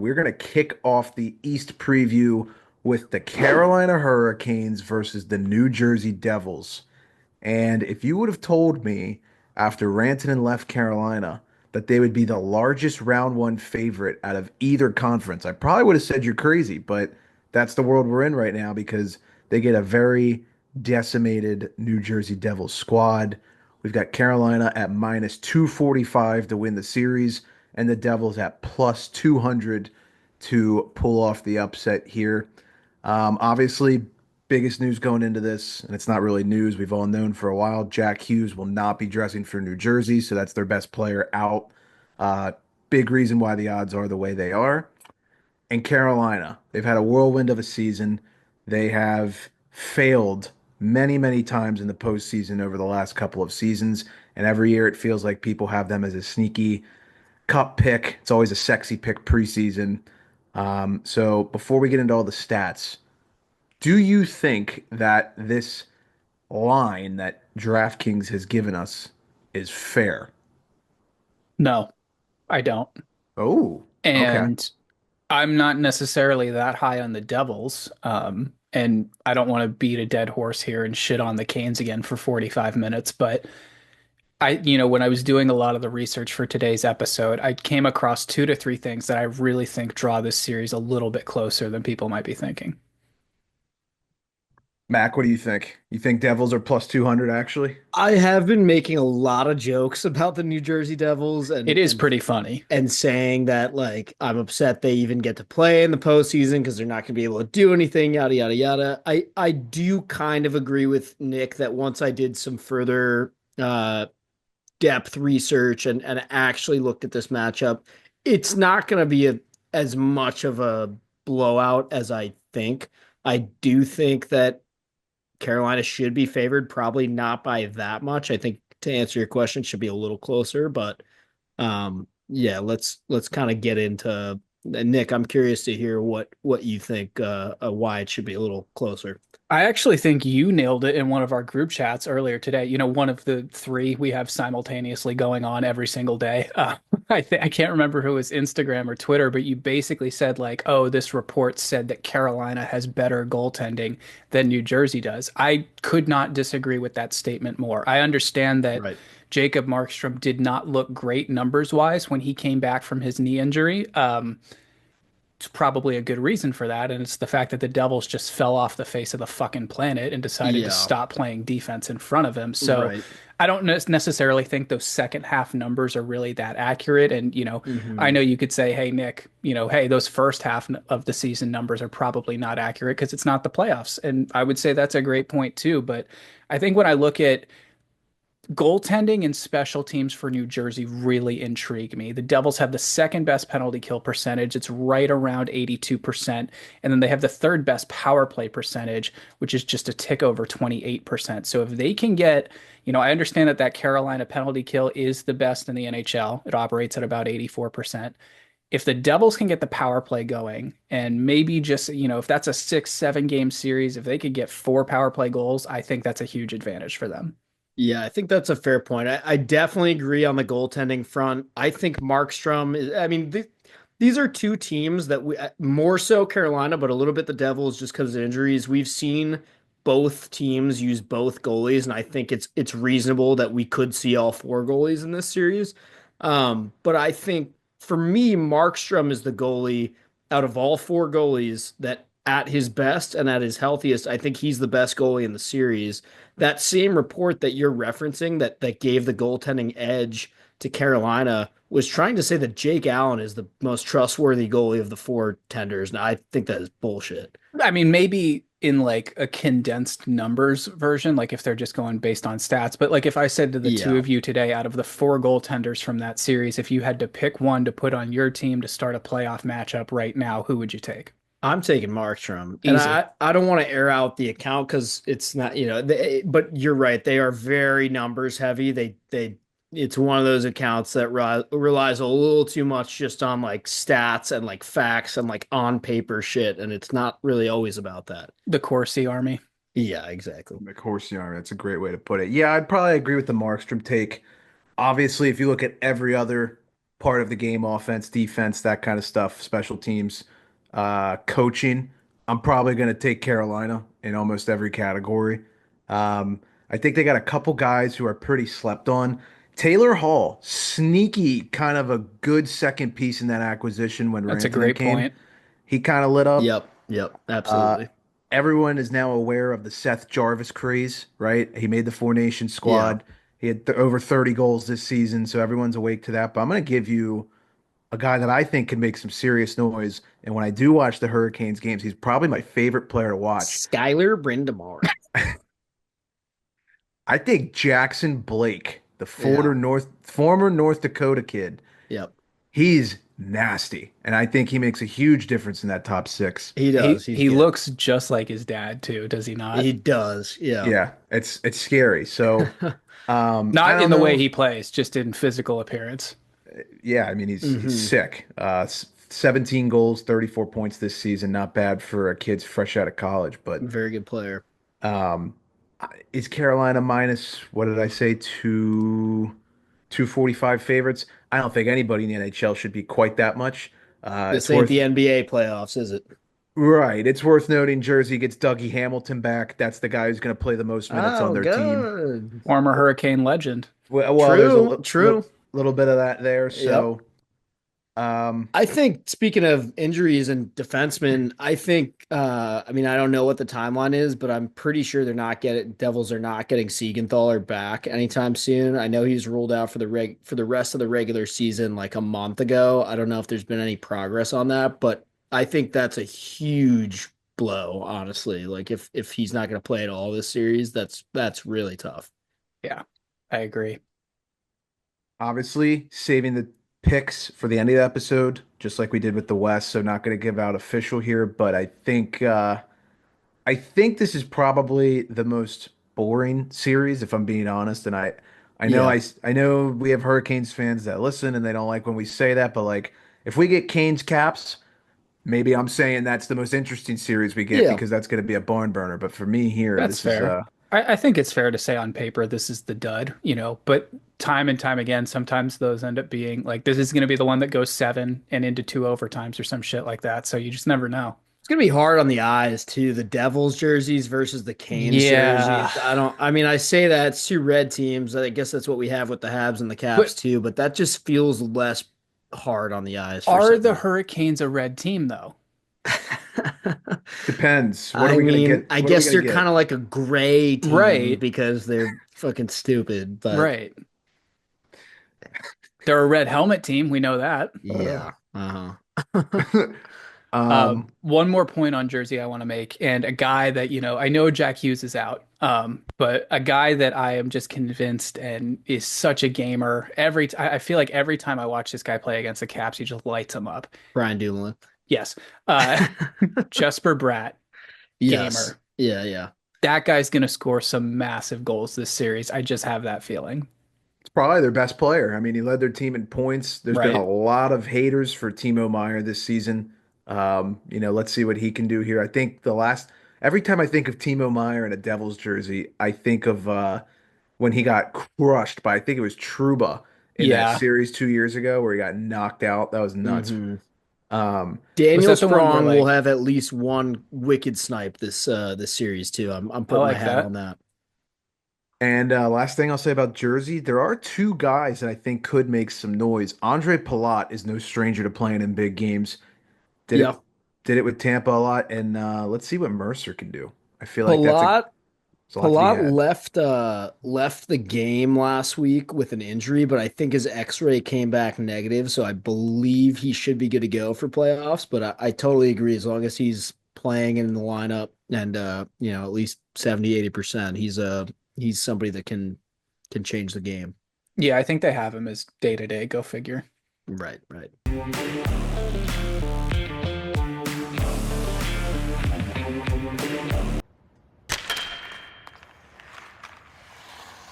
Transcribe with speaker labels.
Speaker 1: We're going to kick off the East preview with the Carolina Hurricanes versus the New Jersey Devils. And if you would have told me after Rantanen left Carolina that they would be the largest round one favorite out of either conference, I probably would have said you're crazy. But that's the world we're in right now because they get a very decimated New Jersey Devils squad. We've got Carolina at minus 245 to win the series, and the Devils at plus 200 to pull off the upset here. Obviously, biggest news going into this, and it's not really news, we've all known for a while, Jack Hughes will not be dressing for New Jersey, so that's their best player out. Uh, Big reason why the odds are the way they are. And Carolina, they've had a whirlwind of a season. They have failed many, many times in the postseason over the last couple of seasons, and every year it feels like people have them as a sneaky cup pick. It's always a sexy pick preseason. So before we get into all the stats, do you think that this line that DraftKings has given us is fair?
Speaker 2: No, I don't.
Speaker 1: Oh, okay.
Speaker 2: And I'm not necessarily that high on the Devils. And I don't want to beat a dead horse here and shit on the Canes again for 45 minutes. But when I was doing a lot of the research for today's episode, I came across two to three things that I really think draw this series a little bit closer than people might be thinking.
Speaker 1: Mac, what do you think? You think Devils are plus 200 actually?
Speaker 3: I have been making a lot of jokes about the New Jersey Devils
Speaker 2: It
Speaker 3: and
Speaker 2: is
Speaker 3: and
Speaker 2: pretty funny.
Speaker 3: and saying that like I'm upset they even get to play in the postseason because they're not going to be able to do anything, yada yada yada. I do kind of agree with Nick that once I did some further depth research and actually looked at this matchup, it's not going to be as much of a blowout as I think. I do think that Carolina should be favored, probably not by that much. I think to answer your question, should be a little closer, but yeah, let's kind of get into Nick. I'm curious to hear what you think why it should be a little closer.
Speaker 2: I actually think you nailed it in one of our group chats earlier today. One of the three we have simultaneously going on every single day. I can't remember who was Instagram or Twitter, but you basically said like, "Oh, this report said that Carolina has better goaltending than New Jersey does." I could not disagree with that statement more. I understand that
Speaker 3: Right.
Speaker 2: Jacob Markstrom did not look great numbers wise when he came back from his knee injury. It's probably a good reason for that, and it's the fact that the Devils just fell off the face of the fucking planet and decided to
Speaker 3: Yeah.
Speaker 2: stop playing defense in front of him. So
Speaker 3: Right.
Speaker 2: I don't necessarily think those second half numbers are really that accurate. And, I
Speaker 3: Hmm.
Speaker 2: know you could say, hey, Nick, hey, those first half of the season numbers are probably not accurate because it's not the playoffs. And I would say that's a great point too. But I think when I look at goaltending and special teams for New Jersey really intrigue me. The Devils have the second best penalty kill percentage. It's right around 82%. And then they have the third best power play percentage, which is just a tick over 28%. So if they can get, I understand that Carolina penalty kill is the best in the NHL. It operates at about 84%. If the Devils can get the power play going and maybe just, if that's a 6, 7 game series, if they could get 4 power play goals, I think that's a huge advantage for them.
Speaker 3: Yeah, I think that's a fair point. I definitely agree on the goaltending front. I think Markstrom is, I mean, these are two teams that we more so Carolina, but a little bit the Devils just because of injuries. We've seen both teams use both goalies, and I think it's reasonable that we could see all four goalies in this series. But I think for me, Markstrom is the goalie out of all four goalies that at his best and at his healthiest, I think he's the best goalie in the series. That same report that you're referencing that gave the goaltending edge to Carolina was trying to say that Jake Allen is the most trustworthy goalie of the four tenders. And I think that is bullshit.
Speaker 2: I mean, maybe in like a condensed numbers version, like if they're just going based on stats. But like if I said to the two
Speaker 3: Yeah.
Speaker 2: of you today, out of the four goaltenders from that series, if you had to pick one to put on your team to start a playoff matchup right now, who would you take?
Speaker 3: I'm taking Markstrom, and
Speaker 2: Easy.
Speaker 3: I don't want to air out the account because it's not but you're right, they are very numbers heavy. They it's one of those accounts that relies a little too much just on like stats and like facts and like on paper shit, and it's not really always about that.
Speaker 2: The Corsi Army.
Speaker 3: Yeah, exactly.
Speaker 1: McHorsey, that's a great way to put it. Yeah, I'd probably agree with the Markstrom take. Obviously, if you look at every other part of the game, offense, defense, that kind of stuff, special teams, coaching. I'm probably going to take Carolina in almost every category. I think they got a couple guys who are pretty slept on. Taylor Hall, sneaky, kind of a good second piece in that acquisition when
Speaker 2: That's a
Speaker 1: Rantanen
Speaker 2: great
Speaker 1: came.
Speaker 2: point.
Speaker 1: He kind of lit up.
Speaker 3: Yep,
Speaker 1: Uh,
Speaker 3: absolutely.
Speaker 1: Everyone is now aware of the Seth Jarvis craze, right? He made the Four Nation
Speaker 3: Yeah.
Speaker 1: squad. He had over 30 goals this season, so everyone's awake to that. But I'm going to give you a guy that I think can make some serious noise. And when I do watch the Hurricanes games, he's probably my favorite player to watch.
Speaker 3: Skylar Brindamore.
Speaker 1: I think Jackson Blake, the
Speaker 3: Yeah.
Speaker 1: former North Dakota kid,
Speaker 3: Yep.
Speaker 1: he's nasty. And I think he makes a huge difference in that top six.
Speaker 3: He
Speaker 2: He
Speaker 3: does. He's
Speaker 2: he
Speaker 3: good.
Speaker 2: looks just like his dad too, does he not?
Speaker 3: He does. Yeah.
Speaker 1: Yeah, it's scary. So I
Speaker 2: Not in
Speaker 1: don't
Speaker 2: the way
Speaker 1: know.
Speaker 2: he plays, just in physical appearance.
Speaker 1: Yeah, I mean he's
Speaker 3: hmm
Speaker 1: sick. 17 goals, 34 points this season. Not bad for a kid's fresh out of college, but
Speaker 3: Very good player.
Speaker 1: um is Carolina minus what did I say, 245 favorites? I don't think anybody in the NHL should be quite that much.
Speaker 3: This
Speaker 1: It's
Speaker 3: ain't the
Speaker 1: worth
Speaker 3: NBA playoffs, is it?
Speaker 1: right. It's worth noting Jersey gets Dougie Hamilton back. That's the guy who's going to play the most minutes on
Speaker 3: Oh,
Speaker 1: their team.
Speaker 3: good.
Speaker 2: Former Hurricane legend.
Speaker 1: Well, there's a
Speaker 3: True. True.
Speaker 1: little bit of that there.
Speaker 3: Yep.
Speaker 1: So, um,
Speaker 3: I think speaking of injuries and defensemen, I think I mean I don't know what the timeline is, but I'm pretty sure they're not getting Devils are not getting Siegenthaler back anytime soon. I know he's ruled out for the rest of the regular season like a month ago. I don't know if there's been any progress on that, but I think that's a huge blow, honestly. Like if he's not going to play at all this series, that's really tough.
Speaker 2: Yeah, I agree.
Speaker 1: obviously saving the picks for the end of the episode, just like we did with the West. So not going to give out official here, but I think this is probably the most boring series, if I'm being honest. And
Speaker 3: Yeah.
Speaker 1: I know we have Hurricanes fans that listen and they don't like when we say that, but like if we get Canes Caps, maybe I'm saying that's the most interesting series we get
Speaker 3: Yeah.
Speaker 1: because that's going to be a barn burner. But for me here,
Speaker 2: That's
Speaker 1: this is
Speaker 2: fair. I think it's fair to say on paper this is the dud, but time and time again, sometimes those end up being like this is going to be the one that goes seven and into two overtimes or some shit like that. So you just never know.
Speaker 3: It's gonna be hard on the eyes too. The Devils jerseys versus the Canes
Speaker 2: Yeah.
Speaker 3: jerseys. I mean, I say that it's two red teams. I guess that's what we have with the Habs and the Caps
Speaker 2: But
Speaker 3: too. But that just feels less hard on the eyes for
Speaker 2: are the
Speaker 3: some.
Speaker 2: Hurricanes a red team though?
Speaker 1: depends. What are
Speaker 3: I
Speaker 1: we gonna
Speaker 3: mean,
Speaker 1: get?
Speaker 3: I
Speaker 1: What are we
Speaker 3: guess
Speaker 1: gonna
Speaker 3: they're kind
Speaker 1: get?
Speaker 3: of like a gray team
Speaker 2: Right.
Speaker 3: because they're fucking stupid. But
Speaker 2: Right. They're a red helmet team. We know that.
Speaker 3: yeah, uh-huh.
Speaker 2: One more point on Jersey I want to make, and a guy that, I know Jack Hughes is out, but a guy that I am just convinced and is such a gamer. I feel like every time I watch this guy play against the Caps, he just lights them up.
Speaker 3: Brian Dumoulin.
Speaker 2: Yes. Jesper Bratt,
Speaker 3: Yes.
Speaker 2: gamer.
Speaker 3: Yeah.
Speaker 2: That guy's going to score some massive goals this series. I just have that feeling.
Speaker 1: It's probably their best player. I mean, he led their team in points. There's been a
Speaker 2: Right.
Speaker 1: lot of haters for Timo Meyer this season. Let's see what he can do here. I think every time I think of Timo Meyer in a Devils jersey, I think of when he got crushed by, I think it was Truba in that
Speaker 2: Yeah.
Speaker 1: series 2 years ago where he got knocked out. That was nuts.
Speaker 3: hmm
Speaker 1: Um,
Speaker 2: Was
Speaker 3: Daniel
Speaker 2: that the one where
Speaker 3: Sprong will
Speaker 2: like,
Speaker 3: have at least one wicked snipe this series too. I'm
Speaker 2: I
Speaker 3: putting my
Speaker 2: like
Speaker 3: hat on
Speaker 2: that?
Speaker 3: that.
Speaker 1: and last thing I'll say about Jersey, there are two guys that I think could make some noise. Andre Palat is no stranger to playing in big games. Did
Speaker 3: Yeah.
Speaker 1: it did it with Tampa a lot, and let's see what Mercer can do. I feel like
Speaker 3: Palat
Speaker 1: there's a lot to be
Speaker 3: Palat
Speaker 1: had.
Speaker 3: left the game last week with an injury, but I think his X-ray came back negative, so I believe he should be good to go for playoffs. But I totally agree as long as he's playing in the lineup and at least 70-80%, he's somebody that can change the game.
Speaker 2: Yeah, I think they have him as day to day. Go figure.
Speaker 3: Right.